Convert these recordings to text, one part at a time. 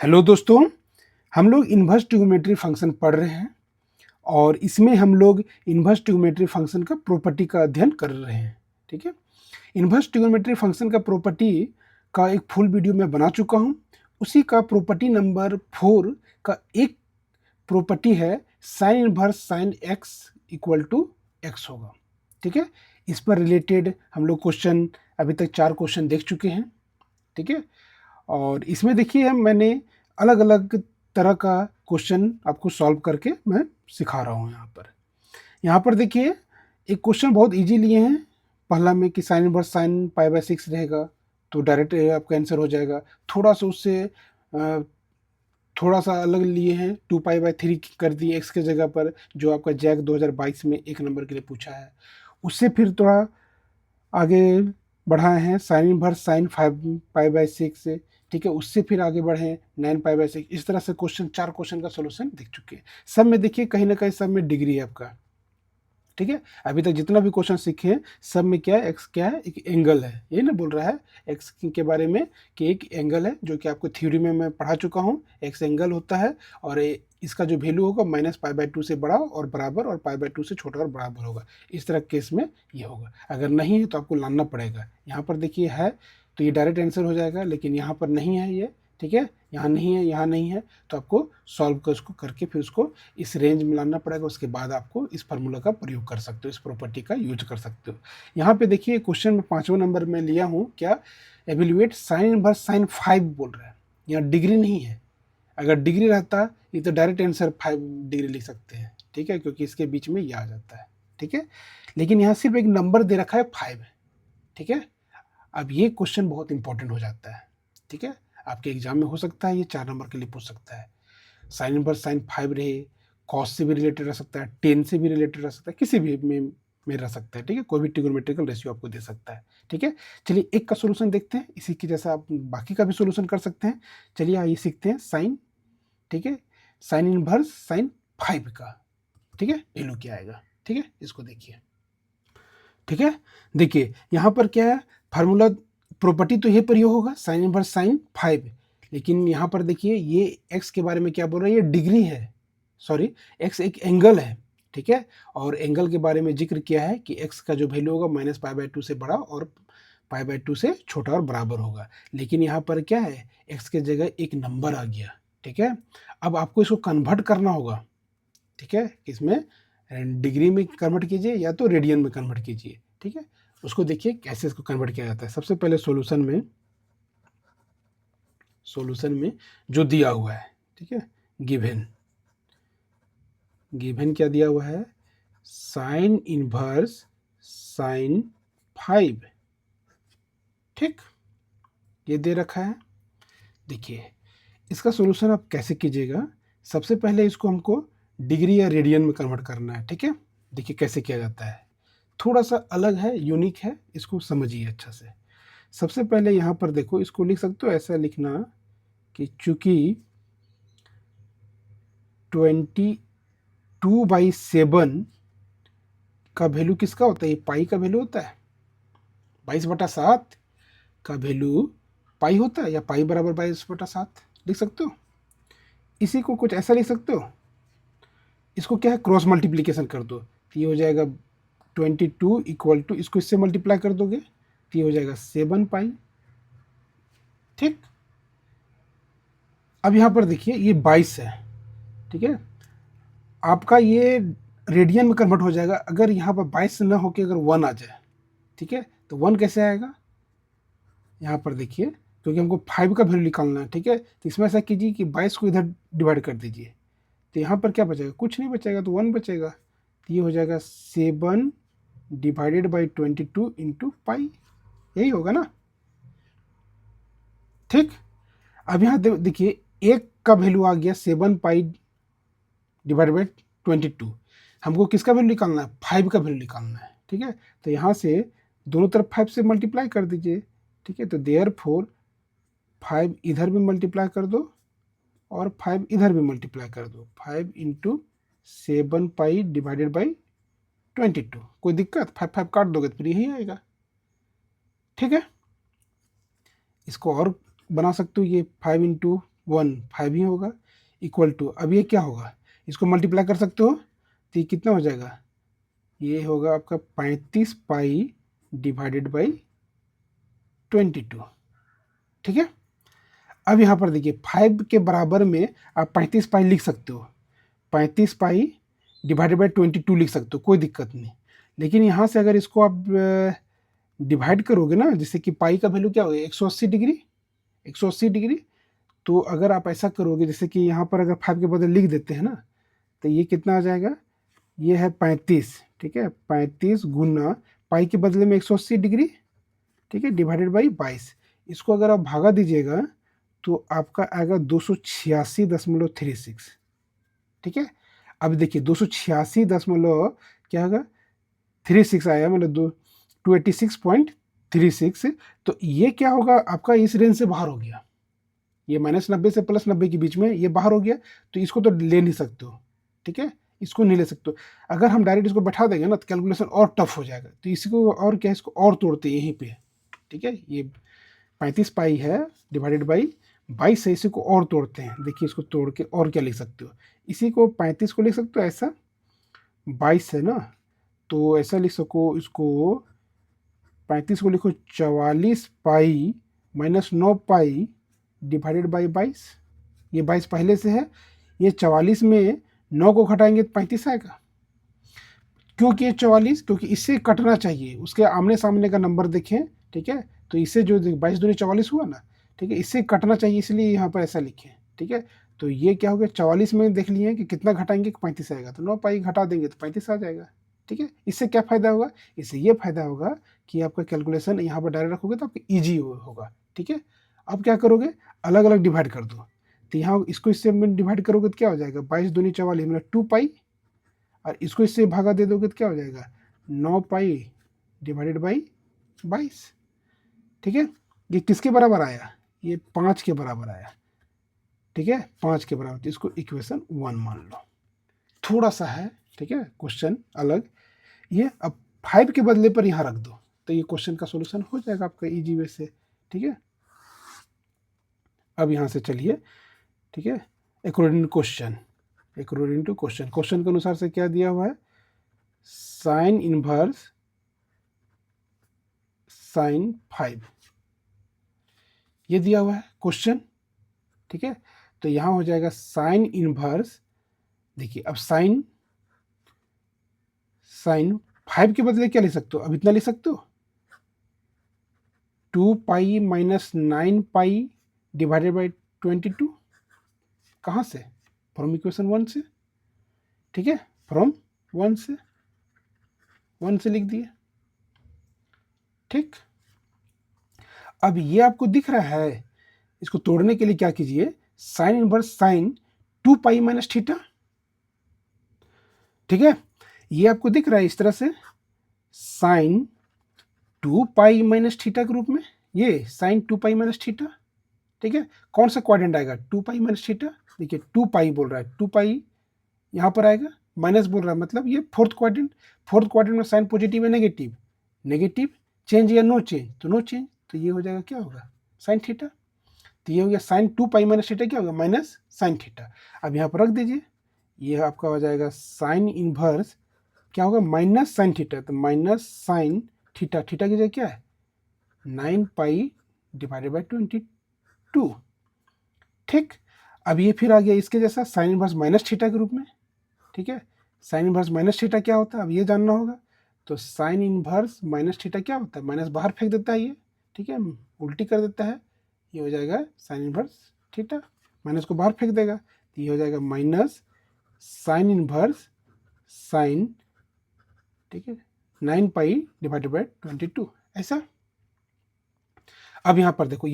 Hello दोस्तों, हम लोग इन्वर्स ट्रिग्नोमेट्री फंक्शन पढ़ रहे हैं और इसमें हम लोग इन्वर्स ट्रिग्नोमेट्री फंक्शन का प्रॉपर्टी का अध्ययन कर रहे हैं। ठीक है, इन्वर्स ट्रिग्नोमेट्री फंक्शन का प्रॉपर्टी का एक फुल वीडियो मैं बना चुका हूं। उसी का प्रॉपर्टी नंबर 4 का एक प्रॉपर्टी है sine inverse sine x equal to x होगा। ठीक है, इस पर रिलेटेड हम लोग क्वेश्चन अभी तक 4 क्वेश्चन देख चुके हैं। ठीक है, और इसमें देखिए मैंने अलग अलग तरह का क्वेश्चन आपको सॉल्व करके मैं सिखा रहा हूँ। यहाँ पर देखिए एक क्वेश्चन बहुत इजी लिए हैं। पहला में कि sine inverse sine pi by 6 रहेगा तो डायरेक्ट आपका आंसर हो जाएगा। थोड़ा सा उससे थोड़ा सा अलग लिए हैं, 2 पाई बाय 3 कर दिए एक्स के जगह पर, जो आपका जैक 2022 में 1 नंबर के लिए पूछा है। उससे फिर थोड़ा आगे बढ़ाए हैं sine inverse sine 5 pi by 6 से। ठीक है, उससे फिर आगे बढ़े 9 पाई बाय 6। इस तरह से क्वेश्चन 4 क्वेश्चन का सोल्यूशन देख चुके हैं। सब में देखिए कहीं ना कहीं सब में डिग्री है आपका। ठीक है, अभी तक जितना भी क्वेश्चन सीखे हैं सब में क्या है, एक्स क्या है, एक एंगल है। ये ना बोल रहा है एक्स के बारे में कि एक एंगल है, जो कि आपको थ्योरी में मैं पढ़ा चुका हूँ। एक्स एंगल होता है और इसका जो वैल्यू होगा माइनस पाई बाय 2 से बड़ा और बराबर और पाई बाय 2 से छोटा और बराबर होगा। इस तरह केस में ये होगा। अगर नहीं है तो आपको लाना पड़ेगा। यहाँ पर देखिए है तो ये डायरेक्ट आंसर हो जाएगा, लेकिन यहाँ पर नहीं है ये। ठीक है, यहाँ नहीं है, यहाँ नहीं है, तो आपको सॉल्व कर उसको करके फिर उसको इस रेंज में लाना पड़ेगा। उसके बाद आपको इस फार्मूला का प्रयोग कर सकते हो, इस प्रॉपर्टी का यूज कर सकते हो। यहाँ पे देखिए क्वेश्चन में 5वां नंबर में लिया हूँ क्या, एवेल्युएट साइन इनवर्स साइन 5 बोल रहा है। यहाँ डिग्री नहीं है। अगर डिग्री रहता ये तो डायरेक्ट आंसर 5 डिग्री लिख सकते हैं। ठीक है, क्योंकि इसके बीच में ये आ जाता है। ठीक है, लेकिन यहाँ सिर्फ एक नंबर दे रखा है 5। ठीक है, अब ये क्वेश्चन बहुत इंपॉर्टेंट हो जाता है। ठीक है, आपके एग्जाम में हो सकता है ये 4 नंबर के लिए पूछ सकता है। साइन इनवर्स साइन 5 रहे, कॉस से भी रिलेटेड रह सकता है, टेन से भी रिलेटेड रह सकता है, किसी भी में रह सकता है। ठीक है, कोई भी ट्रिग्नोमेट्रिकल रेशियो आपको दे सकता है। ठीक है, चलिए एक का सोल्यूशन देखते हैं। इसी की जैसा आप बाकी का भी सोल्यूशन कर सकते हैं। चलिए आइए सीखते हैं साइन। ठीक है, साइन इनवर्स साइन 5 का ठीक है वैल्यू क्या आएगा। ठीक है, इसको देखिए। ठीक है, देखिए यहाँ पर क्या है, फार्मूला प्रॉपर्टी तो ये प्रयोग होगा साइन इनवर्स साइन 5, लेकिन यहाँ पर देखिए ये एक्स के बारे में क्या बोल रहा है, ये डिग्री है। सॉरी, एक्स एक एंगल है। ठीक है, और एंगल के बारे में जिक्र किया है कि एक्स का जो वैल्यू होगा माइनस पाई बाय 2 से बड़ा और पाई बाय 2 से छोटा और बराबर होगा। लेकिन यहाँ पर क्या है, एक्स के जगह एक नंबर आ गया। ठीक है, अब आपको इसको कन्वर्ट करना होगा। ठीक है, इसमें डिग्री में कन्वर्ट कीजिए या तो रेडियन में कन्वर्ट कीजिए। ठीक है, उसको देखिए कैसे इसको कन्वर्ट किया जाता है। सबसे पहले सॉल्यूशन में जो दिया हुआ है, ठीक है, गिवन क्या दिया हुआ है, साइन इनवर्स साइन 5। ठीक, ये दे रखा है। देखिए इसका सॉल्यूशन आप कैसे कीजिएगा। सबसे पहले इसको हमको डिग्री या रेडियन में कन्वर्ट करना है। ठीक है, देखिए कैसे किया जाता है। थोड़ा सा अलग है, यूनिक है, इसको समझिए अच्छा से। सबसे पहले यहाँ पर देखो, इसको लिख सकते हो ऐसा लिखना कि चूंकि 22/7 का वैल्यू किसका होता है, ये पाई का वैल्यू होता है। 22/7 का वैल्यू पाई होता है, या पाई बराबर 22/7 लिख सकते हो। इसी को कुछ ऐसा लिख सकते हो, इसको क्या है क्रॉस मल्टीप्लीकेशन कर दो तो ये हो जाएगा 22 इक्वल टू, इसको इससे मल्टीप्लाई कर दोगे तो ये हो जाएगा 7 पाई। ठीक, अब यहाँ पर देखिए ये 22 है। ठीक है, आपका ये रेडियन में कन्वर्ट हो जाएगा अगर यहाँ पर 22 ना होकर अगर 1 आ जाए। ठीक है, तो 1 कैसे आएगा, यहाँ पर देखिए, क्योंकि हमको 5 का वैल्यू निकालना है। ठीक है, तो इसमें ऐसा कीजिए कि 22 को इधर डिवाइड कर दीजिए, तो यहाँ पर क्या बचेगा, कुछ नहीं बचेगा, तो 1 बचेगा। तो ये हो जाएगा 7 डिवाइडेड बाई 22 इंटू पाई, यही होगा ना। ठीक, अब यहाँ देखिए एक का वैल्यू आ गया 7 पाई डिवाइड बाई 22। हमको किसका वैल्यू निकालना है, 5 का वैल्यू निकालना है। ठीक है, तो यहाँ से दोनों तरफ 5 से मल्टीप्लाई कर दीजिए। ठीक है, तो देयरफॉर 5 इधर भी मल्टीप्लाई कर दो और 5 इधर भी मल्टीप्लाई कर दो। 5 इंटू 7 पाई डिवाइडेड बाई 22। कोई दिक्कत, 5 काट दोगे तो फिर यही आएगा। ठीक है, इसको और बना सकते हो, ये 5 इंटू 1 5 ही होगा, इक्वल टू, अब ये क्या होगा, इसको मल्टीप्लाई कर सकते हो तो ये कितना हो जाएगा, ये होगा आपका 35 पाई डिवाइडेड बाई 22। ठीक है, अब यहाँ पर देखिए 5 के बराबर में आप 35 पाई लिख सकते हो, 35 पाई डिवाइडेड बाई 22 लिख सकते हो, कोई दिक्कत नहीं। लेकिन यहाँ से अगर इसको आप डिवाइड करोगे ना, जैसे कि पाई का वैल्यू क्या होगा 180 डिग्री, 180 डिग्री, तो अगर आप ऐसा करोगे जैसे कि यहाँ पर अगर 5 के बदले लिख देते हैं ना, तो ये कितना आ जाएगा, ये है 35, ठीक है, 35 गुना पाई के बदले में 180 डिग्री, ठीक है, डिवाइडेड बाई 22। इसको अगर आप भागा दीजिएगा तो आपका आएगा 286.36। ठीक है, अब देखिए 286 दशमलव क्या होगा 36 आया, मतलब 286.36। तो ये क्या होगा आपका इस रेंज से बाहर हो गया, ये -90 से +90 के बीच में ये बाहर हो गया, तो इसको तो ले नहीं सकते हो। ठीक है, इसको नहीं ले सकते हो। अगर हम डायरेक्ट इसको बैठा देंगे ना तो कैलकुलेशन और टफ हो जाएगा, तो इसको और क्या, इसको और तोड़ते हैं यहीं पे। ठीक है, ये 35 पाई है डिवाइडेड बाई 22 है, इसी को और तोड़ते हैं। देखिए इसको तोड़ के और क्या लिख सकते हो, इसी को 35 को लिख सकते हो ऐसा, 22 है ना, तो ऐसा लिख सको इसको, 35 को लिखो 44 पाई -9 पाई डिवाइडेड बाई 22। ये 22 पहले से है, ये 44 में 9 को घटाएंगे तो 35 आएगा। क्यों किए 44, क्योंकि इससे कटना चाहिए, उसके आमने सामने का नंबर देखें। ठीक है, तो इससे जो 22 दूनी 44 हुआ ना, ठीक है, इससे कटना चाहिए, इसलिए यहाँ पर ऐसा लिखे। ठीक है, तो ये क्या हो गया 44 में देख लिए कि कितना घटाएंगे 35 आएगा, तो 9 पाई घटा देंगे तो 35 आ जाएगा। ठीक है, इससे क्या फ़ायदा होगा, इससे ये फ़ायदा होगा कि आपका कैलकुलेशन यहाँ पर डायरेक्ट रखोगे तो आपको ईजी होगा। ठीक है, अब क्या करोगे, अलग अलग डिवाइड कर दो, तो यहाँ इसको इससे डिवाइड करोगे तो क्या हो जाएगा 22 दूनी 44 मतलब 2 पाई, और इसको इससे भागा दे दोगे तो क्या हो जाएगा 9 पाई डिवाइडेड बाई 22। ठीक है, ये किसके बराबर आया, ये 5 के बराबर आया। ठीक है, 5 के बराबर, तो इसको इक्वेशन 1 मान लो। थोड़ा सा है, ठीक है, क्वेश्चन अलग, ये अब 5 के बदले पर यहाँ रख दो तो ये क्वेश्चन का सोल्यूशन हो जाएगा आपका इजी वे से। ठीक है, अब यहाँ से चलिए, ठीक है, according to question, according to question, question के अनुसार से क्या दिया हुआ है, साइन इनवर्स साइन 5, ये दिया हुआ है क्वेश्चन। ठीक है, तो यहाँ हो जाएगा साइन इनवर्स, देखिए अब साइन 5 के बदले क्या लिख सकते हो, अब इतना लिख सकते हो 2 पाई -9 पाई डिवाइडेड बाई 22, कहाँ से, फ्रॉम इक्वेशन 1 से। ठीक है, फ्रॉम 1 से लिख दिए। ठीक, अब ये आपको दिख रहा है, इसको तोड़ने के लिए क्या कीजिए, sine inverse sine 2 pi minus theta. ठीक है, ये आपको दिख रहा है इस तरह से, साइन 2 पाई माइनस थीटा के रूप में, ये साइन 2 पाई माइनस थीटा। ठीक है, कौन सा क्वाड्रेंट आएगा 2 पाई माइनस थीटा, देखिए 2 पाई बोल रहा है, 2 पाई यहाँ पर आएगा, माइनस बोल रहा है, मतलब ये फोर्थ क्वाड्रेंट, फोर्थ क्वाड्रेंट में साइन पॉजिटिव है नेगेटिव, नेगेटिव, चेंज या नो चेंज, तो नो चेंज, तो ये हो जाएगा क्या होगा साइन थीटा। तो ये हो गया साइन 2 पाई माइनस थीटा, क्या होगा माइनस साइन थीटा। अब यहाँ पर रख दीजिए, ये आपका हो जाएगा साइन इनवर्स क्या होगा माइनस साइन थीटा, तो माइनस साइन थीटा, थीटा की जगह क्या है 9 पाई डिवाइडेड बाई 22। ठीक, अब ये फिर आ गया इसके जैसा साइन इनवर्स माइनस थीटा के रूप में। ठीक है, साइन इनवर्स माइनस थीटा क्या होता है अब ये जानना होगा, तो साइन इनवर्स माइनस थीटा क्या होता है, माइनस बाहर फेंक देता है ये, ठीक है, उल्टी कर देता है, ये हो जाएगा साइन इनवर्स थीटा, माइनस को बाहर फेंक देगा, तो ये हो जाएगा माइनस साइन इनवर्स साइन, ठीक है, 9 पाई डिवाइडेड बाई 22, ऐसा। अब यहाँ पर देखो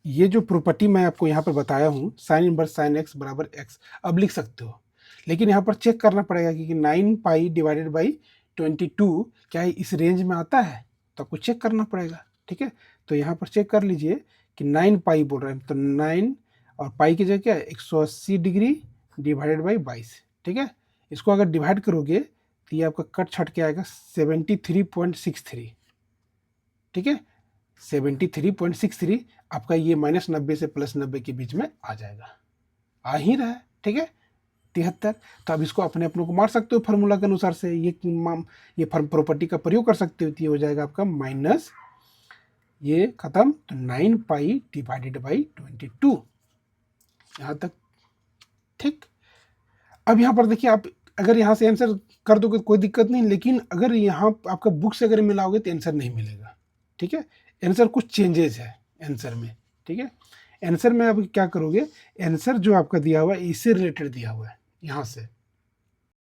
ये जो प्रॉपर्टी मैं आपको यहाँ पर बताया हूँ, साइन इनवर्स साइन एक्स बराबर एक्स, अब लिख सकते हो, लेकिन यहाँ पर चेक करना पड़ेगा कि 9 पाई डिवाइडेड बाई 22 क्या है इस रेंज में आता है, तो आपको चेक करना पड़ेगा। ठीक है, तो यहाँ पर चेक कर लीजिए कि 9 पाई बोल रहे हैं, तो 9 और पाई की जगह क्या है 180 डिग्री डिवाइडेड बाई 22। ठीक है, इसको अगर डिवाइड करोगे तो ये आपका कट छट के आएगा 73.63। ठीक है, 73.63 आपका ये -90 से +90 के बीच में आ जाएगा, आ ही रहा है, ठीक है। 73, तो अब इसको अपने को मार सकते हो फार्मूला के अनुसार से, ये प्रॉपर्टी का प्रयोग कर सकते हो। तो ये हो जाएगा आपका माइनस, ये खत्म, तो 9 डिवाइडेड बाई 22, यहाँ तक, ठीक। अब यहाँ पर देखिए, आप अगर यहाँ से आंसर कर दोगे कोई दिक्कत नहीं, लेकिन अगर यहाँ आपका बुक से अगर मिलाओगे तो आंसर नहीं मिलेगा, ठीक है। आंसर कुछ चेंजेस है आंसर में, ठीक है। आंसर में आप क्या करोगे, आंसर जो आपका दिया हुआ है इससे रिलेटेड दिया हुआ है, यहाँ से